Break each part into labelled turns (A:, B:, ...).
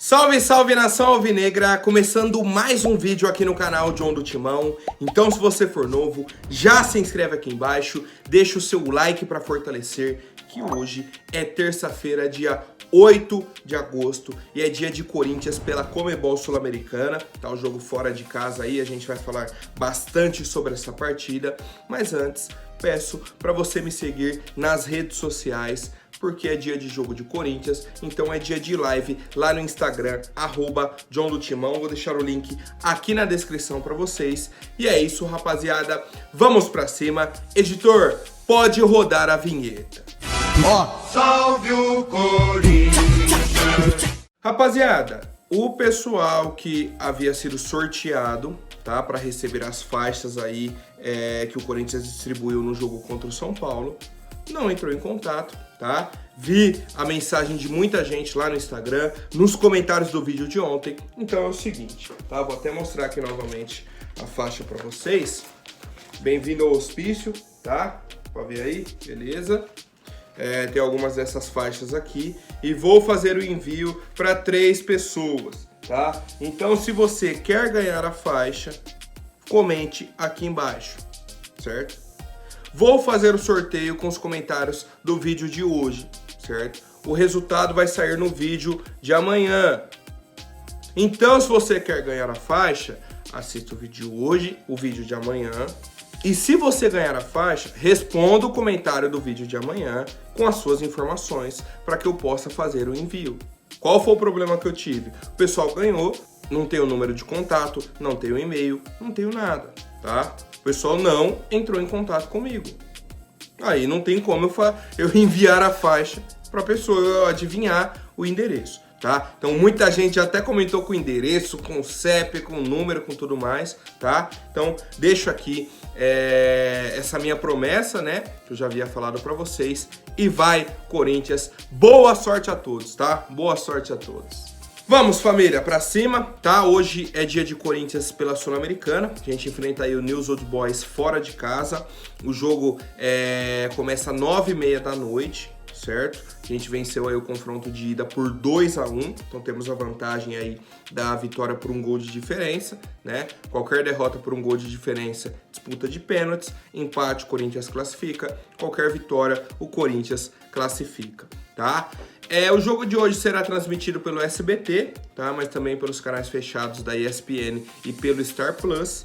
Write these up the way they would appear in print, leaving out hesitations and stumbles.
A: Salve, salve nação alvinegra, começando mais um vídeo aqui no canal John do Timão. Então se você for novo, já se inscreve aqui embaixo, deixa o seu like para fortalecer, que hoje é terça-feira, dia 8 de agosto, e é dia de Corinthians pela Conmebol Sul-Americana, tá o jogo fora de casa aí, a gente vai falar bastante sobre essa partida, mas antes peço para você me seguir nas redes sociais, porque é dia de jogo de Corinthians, então é dia de live lá no Instagram, @John do Timão. Vou deixar o link aqui na descrição para vocês. E é isso, rapaziada. Vamos para cima. Editor, pode rodar a vinheta.
B: Salve o Corinthians!
A: Rapaziada, o pessoal que havia sido sorteado, tá, para receber as faixas aí que o Corinthians distribuiu no jogo contra o São Paulo, não entrou em contato, tá? Vi a mensagem de muita gente lá no Instagram, nos comentários do vídeo de ontem. Então é o seguinte, tá? Vou até mostrar aqui novamente a faixa para vocês. Bem-vindo ao hospício, tá? Pode ver aí, beleza? Tem algumas dessas faixas aqui e vou fazer o envio para 3 pessoas, tá? Então se você quer ganhar a faixa, comente aqui embaixo, certo? Vou fazer o sorteio com os comentários do vídeo de hoje, certo? O resultado vai sair no vídeo de amanhã. Então, se você quer ganhar a faixa, assista o vídeo de hoje, o vídeo de amanhã. E se você ganhar a faixa, responda o comentário do vídeo de amanhã com as suas informações para que eu possa fazer o envio. Qual foi o problema que eu tive? O pessoal ganhou, não tem o número de contato, não tem o e-mail, não tenho nada, tá? O pessoal não entrou em contato comigo. Aí não tem como eu enviar a faixa para a pessoa adivinhar o endereço, tá? Então muita gente até comentou com o endereço, com o CEP, com o número, com tudo mais, tá? Então deixo aqui essa minha promessa, né? Que eu já havia falado para vocês. E vai, Corinthians! Boa sorte a todos, tá? Boa sorte a todos! Vamos, família, pra cima, tá? Hoje é dia de Corinthians pela Sul-Americana. A gente enfrenta aí o News Old Boys fora de casa. O jogo começa às 9h30 da noite, certo? A gente venceu aí o confronto de ida por 2-1. Então temos a vantagem aí da vitória por 1 gol de diferença, né? Qualquer derrota por 1 gol de diferença, disputa de pênaltis. Empate, o Corinthians classifica. Qualquer vitória, o Corinthians classifica, tá? O jogo de hoje será transmitido pelo SBT, tá? Mas também pelos canais fechados da ESPN e pelo Star Plus.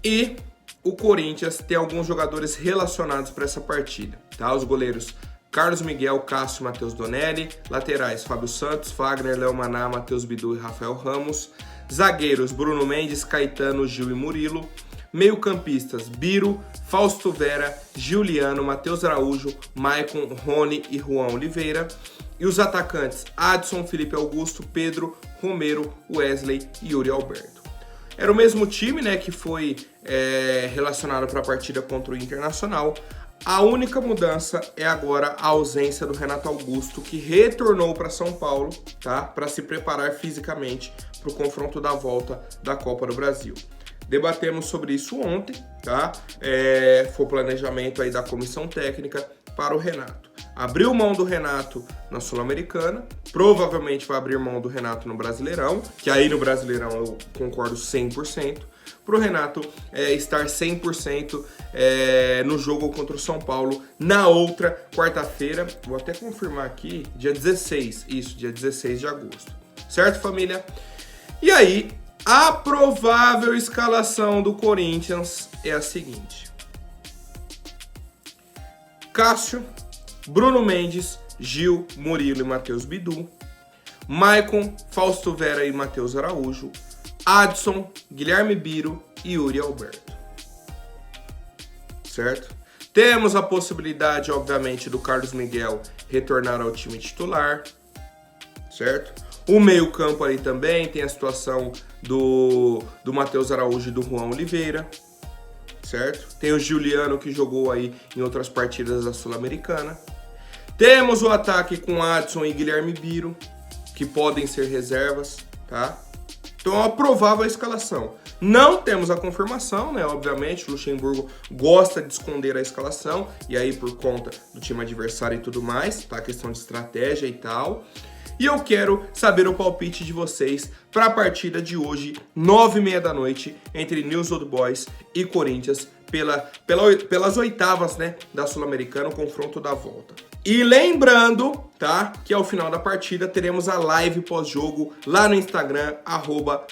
A: E o Corinthians tem alguns jogadores relacionados para essa partida, tá? Os goleiros Carlos Miguel, Cássio, Matheus Donelli. Laterais Fábio Santos, Fagner, Léo Maná, Matheus Bidu e Rafael Ramos. Zagueiros Bruno Mendes, Caetano, Gil e Murilo. Meio-campistas Biro, Fausto Vera, Giuliano, Matheus Araújo, Maicon, Rony e Juan Oliveira. E os atacantes Adson, Felipe Augusto, Pedro, Romero, Wesley e Yuri Alberto. Era o mesmo time, né, que foi relacionado para a partida contra o Internacional. A única mudança é agora a ausência do Renato Augusto, que retornou para São Paulo, tá, para se preparar fisicamente para o confronto da volta da Copa do Brasil. Debatemos sobre isso ontem, tá? Foi o planejamento aí da comissão técnica para o Renato. Abriu mão do Renato na Sul-Americana, provavelmente vai abrir mão do Renato no Brasileirão, que aí no Brasileirão eu concordo 100%, para o Renato estar 100% no jogo contra o São Paulo na outra quarta-feira, vou até confirmar aqui, dia 16, isso, dia 16 de agosto. Certo, família? E aí, a provável escalação do Corinthians é a seguinte: Cássio, Bruno Mendes, Gil, Murilo e Matheus Bidu. Maicon, Fausto Vera e Matheus Araújo. Adson, Guilherme Biro e Yuri Alberto. Certo? Temos a possibilidade, obviamente, do Carlos Miguel retornar ao time titular. Certo? O meio-campo ali também tem a situação do Matheus Araújo e do Juan Oliveira, certo? Tem o Giuliano, que jogou aí em outras partidas da Sul-Americana. Temos o ataque com Adson e Guilherme Biro, que podem ser reservas, tá? Então, a provável escalação. Não temos a confirmação, né? Obviamente, o Luxemburgo gosta de esconder a escalação, e aí por conta do time adversário e tudo mais, tá? A questão de estratégia e tal. E eu quero saber o palpite de vocês para a partida de hoje, 9h30 da noite, entre News Old Boys e Corinthians, pelas oitavas, né, da Sul-Americana, o confronto da volta. E lembrando, tá, que ao final da partida teremos a live pós-jogo lá no Instagram,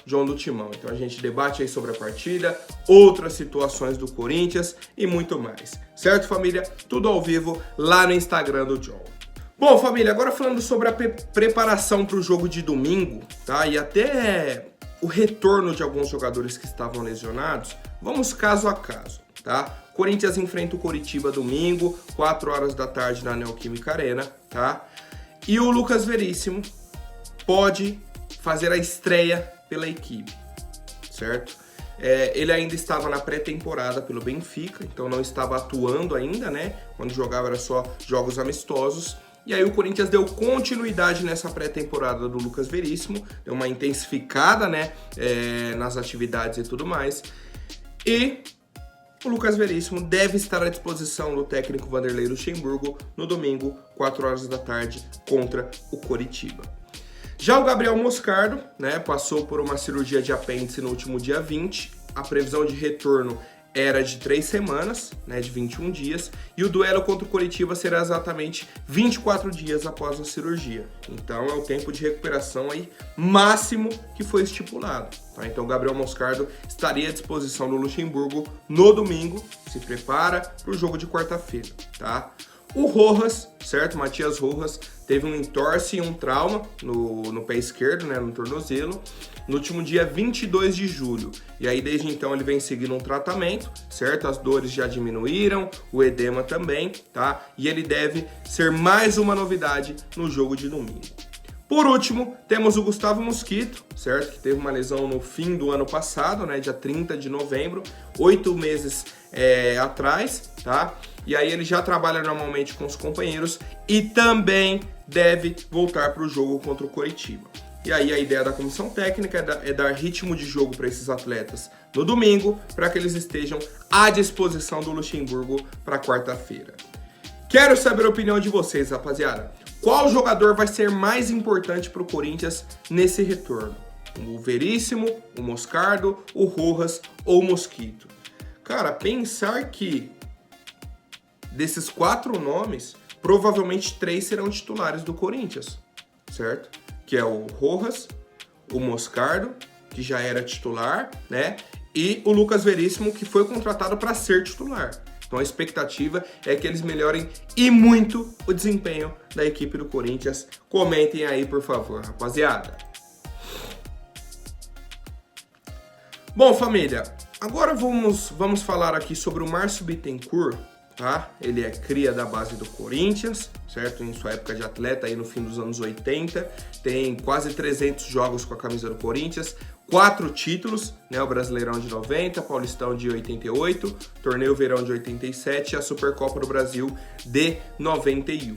A: @JoãoDoTimão. Então a gente debate aí sobre a partida, outras situações do Corinthians e muito mais. Certo, família? Tudo ao vivo lá no Instagram do John. Bom, família, agora falando sobre a preparação para o jogo de domingo, tá? E até o retorno de alguns jogadores que estavam lesionados, vamos caso a caso, tá? Corinthians enfrenta o Coritiba domingo, 4 horas da tarde na Neoquímica Arena, tá? E o Lucas Veríssimo pode fazer a estreia pela equipe, certo? Ele ainda estava na pré-temporada pelo Benfica, então não estava atuando ainda, né? Quando jogava era só jogos amistosos. E aí o Corinthians deu continuidade nessa pré-temporada do Lucas Veríssimo, deu uma intensificada, né, nas atividades e tudo mais. E o Lucas Veríssimo deve estar à disposição do técnico Vanderlei Luxemburgo no domingo, 4 horas da tarde, contra o Coritiba. Já o Gabriel Moscardo, né, passou por uma cirurgia de apêndice no último dia 20, a previsão de retorno era de 3 semanas, né, de 21 dias, e o duelo contra o Coritiba será exatamente 24 dias após a cirurgia. Então é o tempo de recuperação aí máximo que foi estipulado. Tá? Então o Gabriel Moscardo estaria à disposição do Luxemburgo no domingo, se prepara para o jogo de quarta-feira. Tá? O Rojas, certo? Matias Rojas teve um entorse e um trauma no pé esquerdo, né, no tornozelo, no último dia 22 de julho. E aí, desde então, ele vem seguindo um tratamento, certo? As dores já diminuíram, o edema também, tá? E ele deve ser mais uma novidade no jogo de domingo. Por último, temos o Gustavo Mosquito, certo? Que teve uma lesão no fim do ano passado, né? Dia 30 de novembro, 8 meses atrás, tá? E aí ele já trabalha normalmente com os companheiros e também deve voltar para o jogo contra o Coritiba. E aí a ideia da comissão técnica é dar ritmo de jogo para esses atletas no domingo, para que eles estejam à disposição do Luxemburgo para quarta-feira. Quero saber a opinião de vocês, rapaziada. Qual jogador vai ser mais importante para o Corinthians nesse retorno? O Veríssimo, o Moscardo, o Rojas ou o Mosquito? Cara, pensar que desses 4 nomes, provavelmente 3 serão titulares do Corinthians, certo? Que é o Rojas, o Moscardo, que já era titular, né? E o Lucas Veríssimo, que foi contratado para ser titular. Então a expectativa é que eles melhorem e muito o desempenho da equipe do Corinthians. Comentem aí, por favor, rapaziada. Bom, família, agora vamos falar aqui sobre o Márcio Bittencourt, tá? Ele é cria da base do Corinthians, certo? Em sua época de atleta, aí no fim dos anos 80, tem quase 300 jogos com a camisa do Corinthians, 4 títulos, né? O Brasileirão de 90, Paulistão de 88, Torneio Verão de 87 e a Supercopa do Brasil de 91.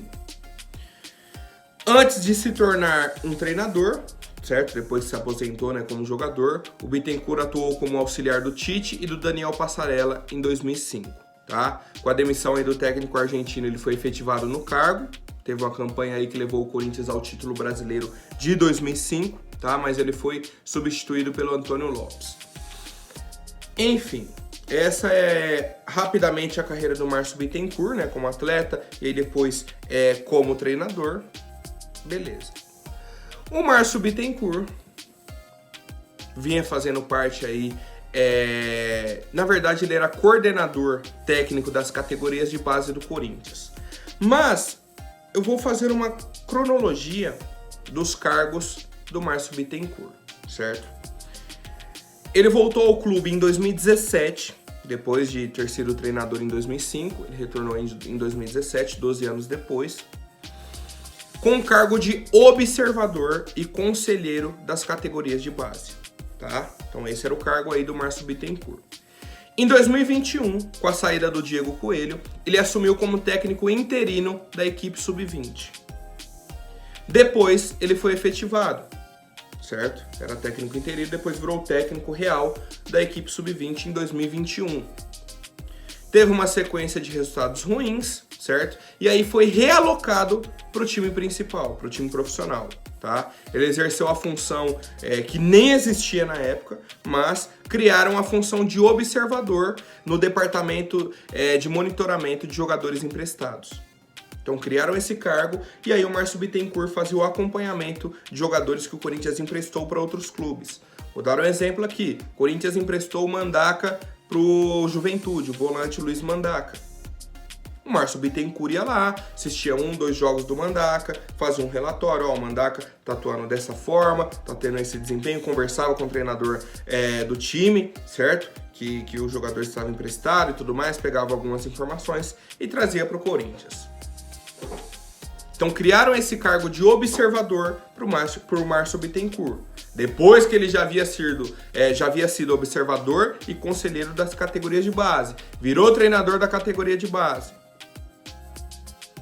A: Antes de se tornar um treinador, certo? Depois se aposentou, né, como jogador, o Bittencourt atuou como auxiliar do Tite e do Daniel Passarella em 2005. Tá? Com a demissão aí do técnico argentino, ele foi efetivado no cargo. Teve uma campanha aí que levou o Corinthians ao título brasileiro de 2005, tá? Mas ele foi substituído pelo Antônio Lopes. Enfim, essa é rapidamente a carreira do Márcio Bittencourt, né? Como atleta e aí depois como treinador. Beleza. O Márcio Bittencourt vinha fazendo parte aí. Na verdade, ele era coordenador técnico das categorias de base do Corinthians. Mas eu vou fazer uma cronologia dos cargos do Márcio Bittencourt, certo? Ele voltou ao clube em 2017, depois de ter sido treinador em 2005. Ele retornou em 2017, 12 anos depois, com o cargo de observador e conselheiro das categorias de base. Tá? Então esse era o cargo aí do Márcio Bittencourt. Em 2021, com a saída do Diego Coelho, ele assumiu como técnico interino da equipe sub-20. Depois ele foi efetivado, certo? Era técnico interino, depois virou técnico real da equipe sub-20 em 2021. Teve uma sequência de resultados ruins, certo? E aí foi realocado para o time principal, para o time profissional, tá? Ele exerceu a função que nem existia na época, mas criaram a função de observador no departamento de monitoramento de jogadores emprestados. Então criaram esse cargo e aí o Márcio Bittencourt fazia o acompanhamento de jogadores que o Corinthians emprestou para outros clubes. Vou dar um exemplo aqui. O Corinthians emprestou o Mandaca pro Juventude, o volante Luiz Mandaca. O Márcio Bittencourt ia lá, assistia 1, 2 jogos do Mandaca, fazia um relatório, o Mandaca tá atuando dessa forma, tá tendo esse desempenho, conversava com o treinador do time, certo? Que o jogador estava emprestado e tudo mais, pegava algumas informações e trazia pro Corinthians. Então criaram esse cargo de observador pro Márcio Bittencourt. Depois que ele já havia sido observador e conselheiro das categorias de base. Virou treinador da categoria de base.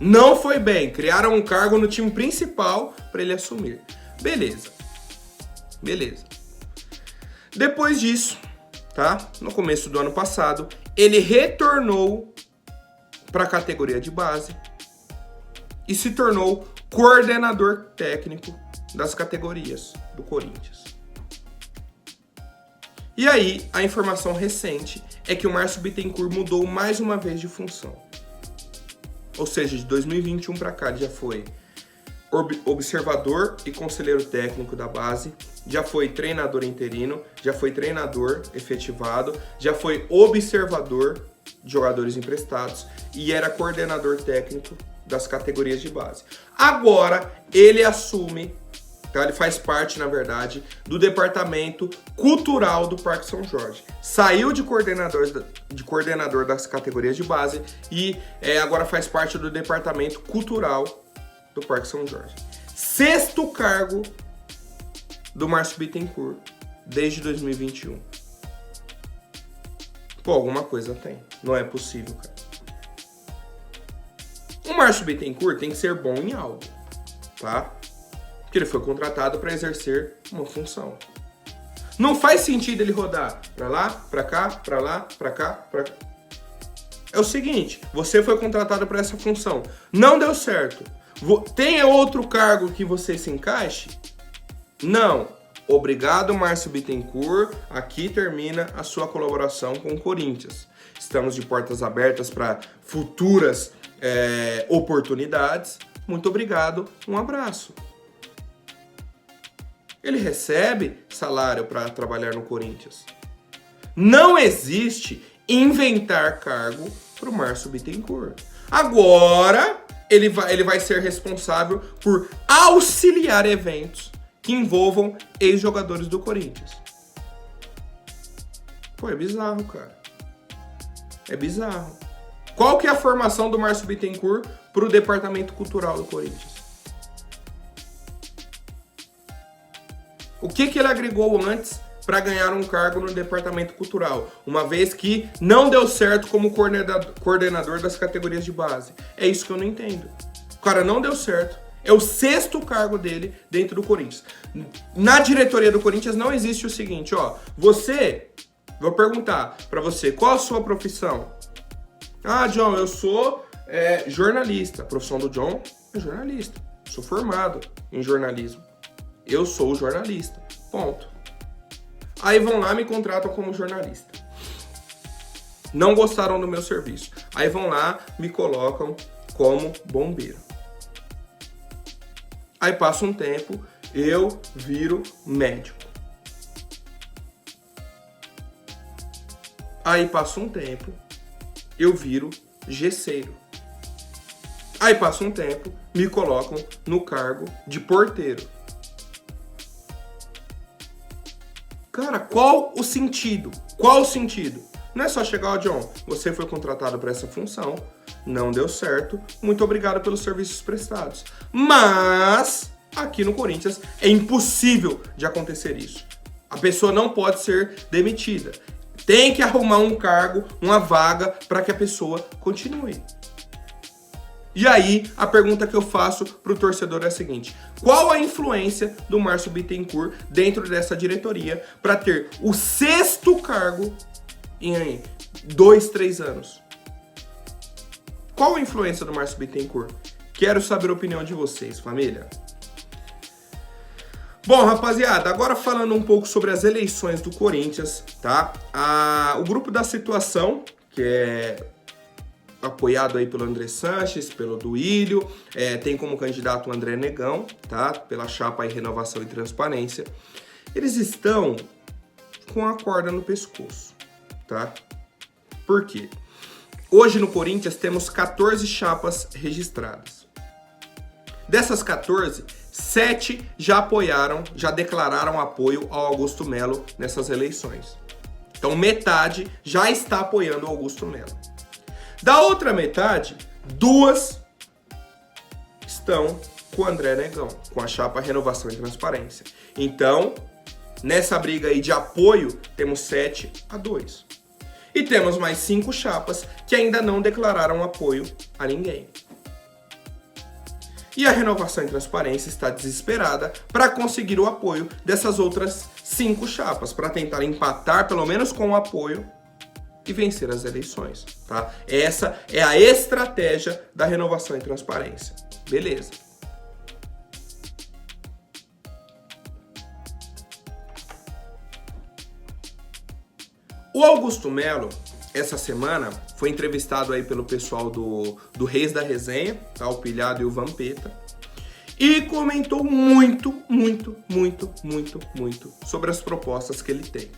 A: Não foi bem, criaram um cargo no time principal para ele assumir. Beleza. Depois disso, tá? No começo do ano passado, ele retornou para a categoria de base e se tornou coordenador técnico das categorias do Corinthians. E aí, a informação recente é que o Márcio Bittencourt mudou mais uma vez de função. Ou seja, de 2021 para cá, ele já foi observador e conselheiro técnico da base, já foi treinador interino, já foi treinador efetivado, já foi observador de jogadores emprestados e era coordenador técnico das categorias de base. Agora, ele assume, tá? Ele faz parte, na verdade, do departamento cultural do Parque São Jorge. Saiu de coordenador das categorias de base e agora faz parte do departamento cultural do Parque São Jorge. 6º cargo do Márcio Bittencourt desde 2021. Pô, alguma coisa tem. Não é possível, cara. O Márcio Bittencourt tem que ser bom em algo, tá? Porque ele foi contratado para exercer uma função. Não faz sentido ele rodar para lá, para cá, para lá, para cá, para cá. É o seguinte, você foi contratado para essa função, não deu certo. Tem outro cargo que você se encaixe? Não. Obrigado, Márcio Bittencourt. Aqui termina a sua colaboração com o Corinthians. Estamos de portas abertas para futuras oportunidades. Muito obrigado, um abraço. Ele recebe salário para trabalhar no Corinthians. Não existe inventar cargo para o Márcio Bittencourt. Agora, ele vai ser responsável por auxiliar eventos que envolvam ex-jogadores do Corinthians. Pô, é bizarro, cara. É bizarro. Qual que é a formação do Márcio Bittencourt para o departamento cultural do Corinthians? O que ele agregou antes para ganhar um cargo no departamento cultural, uma vez que não deu certo como coordenador das categorias de base? É isso que eu não entendo. O cara não deu certo, é o 6º cargo dele dentro do Corinthians. Na diretoria do Corinthians não existe o seguinte, ó, vou perguntar para você, qual a sua profissão? Ah, John, eu sou jornalista. A profissão do John é jornalista. Sou formado em jornalismo. Eu sou jornalista. Ponto. Aí vão lá e me contratam como jornalista. Não gostaram do meu serviço. Aí vão lá, me colocam como bombeiro. Aí passa um tempo, eu viro médico. Aí passa um tempo, eu viro gesseiro. Aí passa um tempo, me colocam no cargo de porteiro. Cara, qual o sentido? Qual o sentido? Não é só chegar, ó, John, você foi contratado para essa função, não deu certo, muito obrigado pelos serviços prestados. Mas, aqui no Corinthians, é impossível de acontecer isso. A pessoa não pode ser demitida. Tem que arrumar um cargo, uma vaga, para que a pessoa continue. E aí, a pergunta que eu faço pro torcedor é a seguinte: qual a influência do Márcio Bittencourt dentro dessa diretoria para ter o 6º cargo em 2, 3 anos? Qual a influência do Márcio Bittencourt? Quero saber a opinião de vocês, família. Bom, rapaziada, agora falando um pouco sobre as eleições do Corinthians, tá? O grupo da situação, que é apoiado aí pelo André Sanches, pelo Duílio, tem como candidato o André Negão, tá? Pela chapa aí Renovação e Transparência. Eles estão com a corda no pescoço, tá? Por quê? Hoje no Corinthians temos 14 chapas registradas. Dessas 14, 7 já declararam apoio ao Augusto Melo nessas eleições. Então metade já está apoiando o Augusto Melo. Da outra metade, 2 estão com o André Negão, com a chapa Renovação e Transparência. Então, nessa briga aí de apoio, temos 7-2. E temos mais 5 chapas que ainda não declararam apoio a ninguém. E a Renovação e Transparência está desesperada para conseguir o apoio dessas outras 5 chapas, para tentar empatar pelo menos com o apoio e vencer as eleições, tá? Essa é a estratégia da Renovação e Transparência. Beleza. O Augusto Melo, essa semana, foi entrevistado aí pelo pessoal do Reis da Resenha, tá? O Pilhado e o Vampeta, e comentou muito sobre as propostas que ele tem.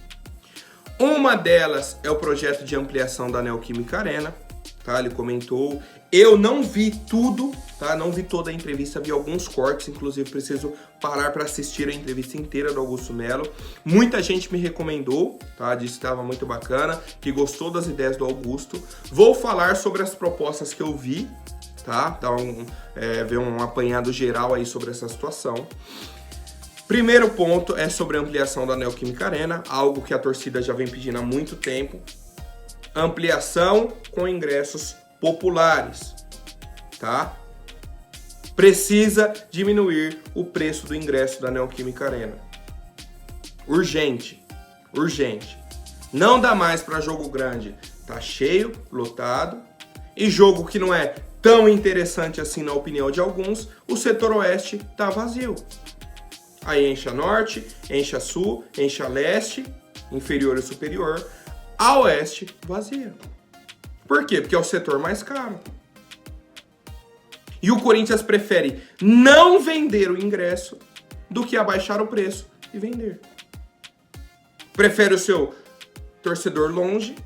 A: Uma delas é o projeto de ampliação da Neoquímica Arena, tá? Ele comentou. Eu não vi tudo, tá? Não vi toda a entrevista, vi alguns cortes, inclusive preciso parar para assistir a entrevista inteira do Augusto Melo. Muita gente me recomendou, tá? Disse que estava muito bacana, que gostou das ideias do Augusto. Vou falar sobre as propostas que eu vi, tá? Ver um apanhado geral aí sobre essa situação. Primeiro ponto é sobre a ampliação da Neoquímica Arena, algo que a torcida já vem pedindo há muito tempo. Ampliação com ingressos populares, tá? Precisa diminuir o preço do ingresso da Neoquímica Arena. Urgente. Não dá mais para jogo grande. Tá cheio, lotado. E jogo que não é tão interessante assim na opinião de alguns, o setor oeste tá vazio. Aí enche a norte, enche a sul, enche a leste, inferior e superior. A oeste, vazia. Por quê? Porque é o setor mais caro. E o Corinthians prefere não vender o ingresso do que abaixar o preço e vender. Prefere o seu torcedor longe,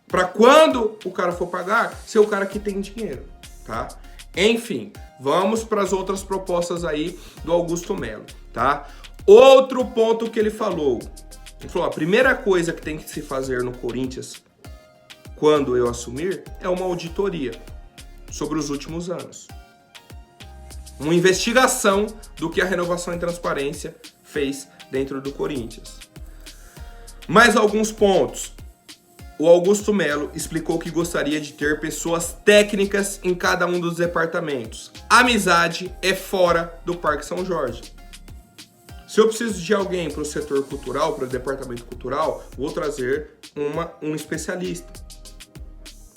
A: para quando o cara for pagar, ser o cara que tem dinheiro, tá? Enfim, vamos para as outras propostas aí do Augusto Melo, tá? Outro ponto que ele falou, a primeira coisa que tem que se fazer no Corinthians, quando eu assumir, é uma auditoria sobre os últimos anos. Uma investigação do que a Renovação e Transparência fez dentro do Corinthians. Mais alguns pontos. O Augusto Melo explicou que gostaria de ter pessoas técnicas em cada um dos departamentos. Amizade é fora do Parque São Jorge. Se eu preciso de alguém para o setor cultural, para o departamento cultural, vou trazer um especialista.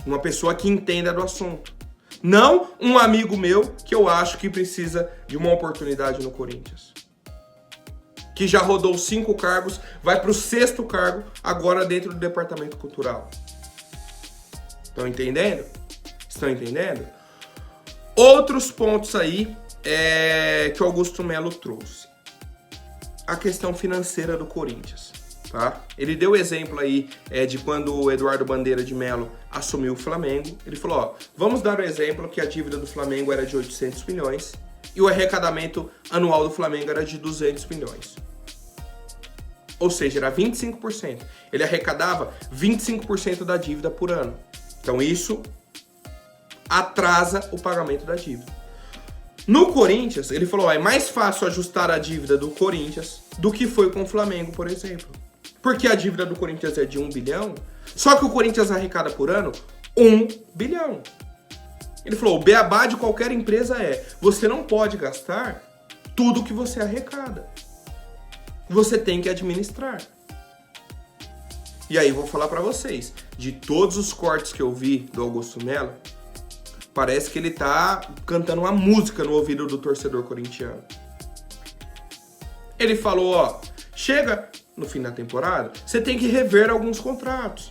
A: Uma pessoa que entenda do assunto. Não um amigo meu que eu acho que precisa de uma oportunidade no Corinthians. Que já rodou 5 cargos, vai para o 6º cargo, agora dentro do departamento cultural. Estão entendendo? Estão entendendo? Outros pontos aí que o Augusto Melo trouxe. A questão financeira do Corinthians, tá? Ele deu exemplo aí de quando o Eduardo Bandeira de Melo assumiu o Flamengo. Ele falou, vamos dar o exemplo que a dívida do Flamengo era de 800 milhões e o arrecadamento anual do Flamengo era de 200 milhões. Ou seja, era 25%. Ele arrecadava 25% da dívida por ano. Então isso atrasa o pagamento da dívida. No Corinthians, ele falou, é mais fácil ajustar a dívida do Corinthians do que foi com o Flamengo, por exemplo. Porque a dívida do Corinthians é de 1 bilhão, só que o Corinthians arrecada por ano 1 bilhão. Ele falou, o beabá de qualquer empresa você não pode gastar tudo que você arrecada. Você tem que administrar. E aí vou falar pra vocês, de todos os cortes que eu vi do Augusto Melo, parece que ele tá cantando uma música no ouvido do torcedor corintiano. Ele falou, ó, chega no fim da temporada, você tem que rever alguns contratos.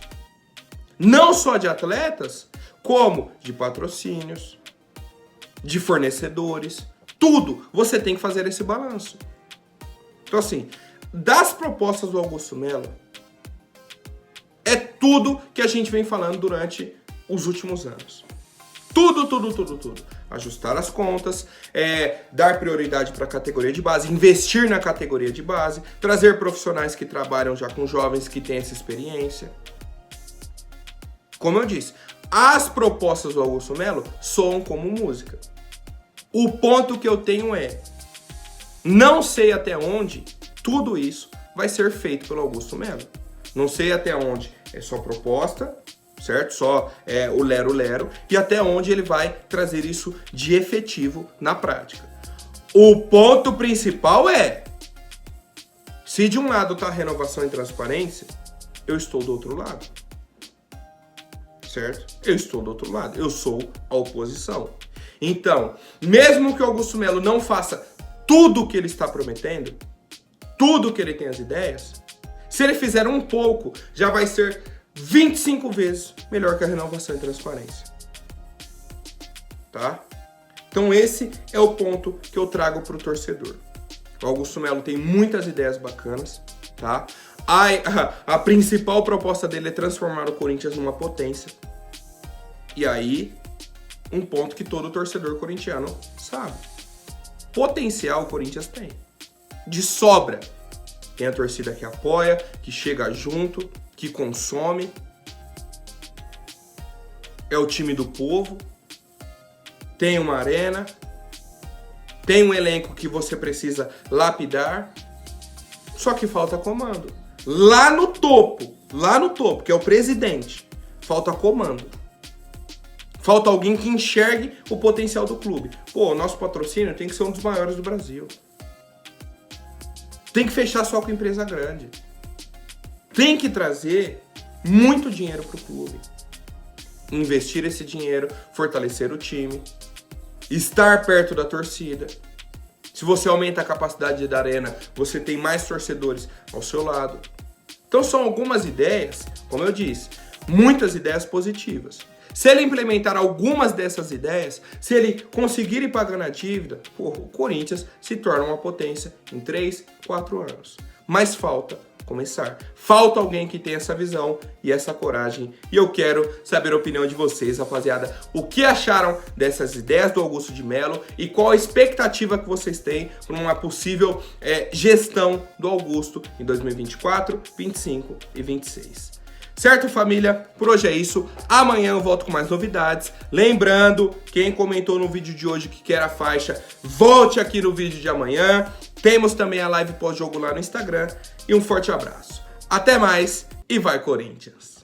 A: Não só de atletas, como de patrocínios, de fornecedores, tudo. Você tem que fazer esse balanço. Então assim, das propostas do Augusto Melo, é tudo que a gente vem falando durante os últimos anos. Tudo. Ajustar as contas, dar prioridade para a categoria de base, investir na categoria de base, trazer profissionais que trabalham já com jovens que têm essa experiência. Como eu disse, as propostas do Augusto Melo soam como música. O ponto que eu tenho é, não sei até onde tudo isso vai ser feito pelo Augusto Melo. Não sei até onde é só proposta, certo? Só o lero-lero, e até onde ele vai trazer isso de efetivo na prática. O ponto principal é, se de um lado tá renovação e transparência, eu estou do outro lado. Certo? Eu estou do outro lado, eu sou a oposição. Então, mesmo que o Augusto Melo não faça tudo o que ele está prometendo, tudo que ele tem as ideias, se ele fizer um pouco, já vai ser 25 vezes melhor que a renovação e transparência. Tá? Então esse é o ponto que eu trago para o torcedor. O Augusto Melo tem muitas ideias bacanas, tá? A principal proposta dele é transformar o Corinthians numa potência. E aí, um ponto que todo torcedor corintiano sabe. Potencial o Corinthians tem. De sobra. Tem a torcida que apoia, que chega junto, que consome. É o time do povo. Tem uma arena. Tem um elenco que você precisa lapidar. Só que falta comando. Lá no topo, que é o presidente, falta comando. Falta alguém que enxergue o potencial do clube. Pô, o nosso patrocínio tem que ser um dos maiores do Brasil. Tem que fechar só com empresa grande. Tem que trazer muito dinheiro pro clube. Investir esse dinheiro, fortalecer o time, estar perto da torcida. Se você aumenta a capacidade da arena, você tem mais torcedores ao seu lado. Então são algumas ideias, como eu disse, muitas ideias positivas. Se ele implementar algumas dessas ideias, se ele conseguir ir pagando a dívida, o Corinthians se torna uma potência em 3, 4 anos. Mas falta começar. Falta alguém que tenha essa visão e essa coragem. E eu quero saber a opinião de vocês, rapaziada. O que acharam dessas ideias do Augusto de Melo e qual a expectativa que vocês têm para uma possível gestão do Augusto em 2024, 25 e 26. Certo, família? Por hoje é isso. Amanhã eu volto com mais novidades. Lembrando, quem comentou no vídeo de hoje que quer a faixa, volte aqui no vídeo de amanhã. Temos também a live pós-jogo lá no Instagram. E um forte abraço. Até mais e vai Corinthians!